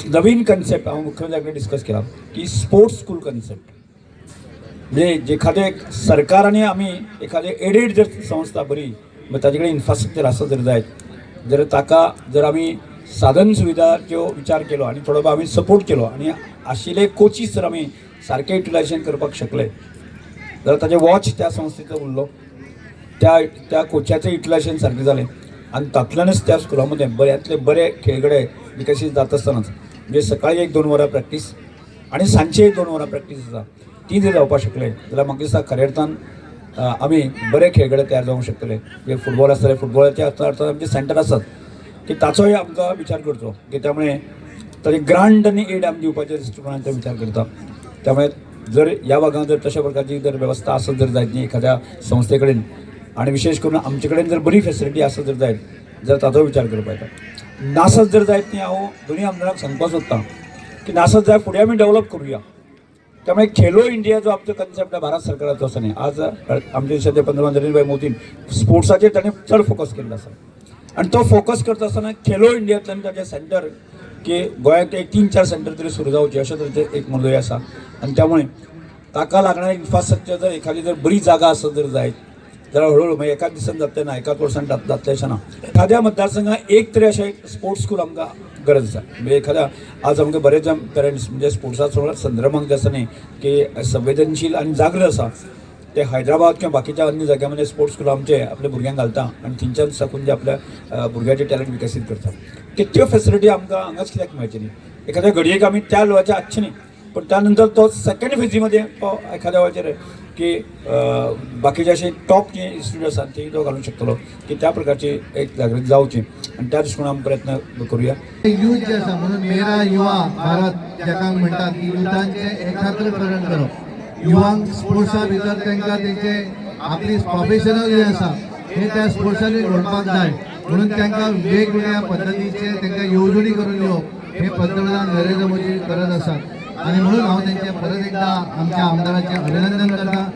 नवीन concept हांव मुख्यमंत्र्याकडे discuss केला की स्पोर्ट्स स्कूल कन्सेप्ट म्हणजे एखादे सरकार आणि आम्ही एखादे एडेड जर संस्था बरी मग ताजे कडेन इन्फ्रास्ट्रक्चर आसा जर जायत जर ताका जर आमी साधन सुविधांचो विचार केलो आनी थोडो आमी सपोर्ट केलो आनी आशिल्ले कोचीस जर आमी सारकें युटिलायजेशन करपाक शकले जाल्यार ताजे वॉच त्या संस्थेचो उरलो त्या कोचाचें युटिलायजेशन सारकें जालें आनी तातूंतल्यानच त्या स्कुलामध्ये बऱ्यांतले बरे खेळगडे विकसीत जाता आसतनाच म्हणजे सकाळी 1-2 वरां प्रॅक्टीस आनी सांजचे 1-2 वरां प्रॅक्टीस आसा ती जर जावपाक शकले जाल्यार म्हाका दिसता खऱ्या अर्थान आमी बरे खेळगडे तयार जावंक शकतले म्हणजे फुटबॉल आसतले फुटबॉलाच्या अर्थान आमचे सेंटर आसात की ताचोय आमकां विचार करचो की त्यामुळे ताजे ग्रांट आनी एड आमी दिवपाचे दृश्टिकोनांचो विचार करता त्यामुळे जर ह्या भागांत जर तशा प्रकारची जर वेवस्था आसत जर जायत न्ही एखाद्या संस्थे कडेन आनी विशेष करून आमचे कडेन जर बरी फेसिलिटी आसत जर जायत जर ताचो विचार करपा येता नासत जर जायत न्ही हांव दोनी आमदारांक सांगपाक सोदतां की नासत जाय फुडें आमी डेव्हलप करुया त्यामुळे खेलो इंडिया जो आमचो कन्सेप्ट आहे भारत सरकाराचो आसा न्ही आज आमचे देशाचे पंतप्रधान नरेंद्र भाई मोदीन स्पोर्ट्साचेर ताणें चड फोकस केल्लो आसा आनी तो फोकस करता आसतना खेलो इंडियांतल्यान ताचें सेंटर की गोंयांत एक 3-4 सेंटर तरी सुरू जावचे अशें तरेचें एक मोदय आसा आनी त्यामुळे ताका लागणारे इन्फ्रास्ट्रक्चर जर एखादी जर बरी जागा आसत जर जायत जाल्यार हळूहळू म्हणजे एकाच दिसान जातलें ना एकाच वर्सान जातलें अशें ना एखाद्या मतदारसंघात एक तरी अशें स्पोर्ट्स स्कूल आमकां गरज आसा म्हणजे एखाद्या आज आमकां बरेच पेरंट्स म्हणजे स्पोर्ट्सा संदर्भांक जे आसा न्ही की संवेदनशील आनी जागृत आसा ते हैदराबाद किंवा बाकीच्या अन्य जाग्यांमध्ये स्पोर्ट्स स्कूल आमचे आपल्या भुरग्यांक घालता आनी थंयच्यान साकून जे आपल्या भुरग्याचे टॅलंट विकसीत करता त्यो फॅसिलिटी आमकां हांगाच कित्याक मेळची न्ही एखाद्या घडयेक आमी त्या लेवलाचेर हाडचे न्ही पण त्यानंतर तो सेकंड फेजीमध्ये तो एखाद्या वेळाचेर की बाकीचे असे टॉप जे इन्स्टिट्यूट आसात ते तो घालूंक शकतलो की त्या प्रकारची एक जागृती जावची आणि त्या दृष्टिकोनान आमी प्रयत्न करूया यूथ जे आसा म्हणून मेरा युवा भारत जाका म्हणटात की युथांचे एकत्रीकरण करप युवांक स्पोर्ट्सा भितर तांकां तेंचे आपली प्रोफेशनल जे आसा हे त्या स्पोर्ट्सांनी घडपाक जाय म्हणून तांकां वेगवेगळ्या पद्धतीचे तांकां येवजणी करून दिवप हे पंतप्रधान नरेंद्र मोदी करत आसात आणि म्हणून हांव तांचे परत एकदा आमच्या आमदारांचे अभिनंदन करता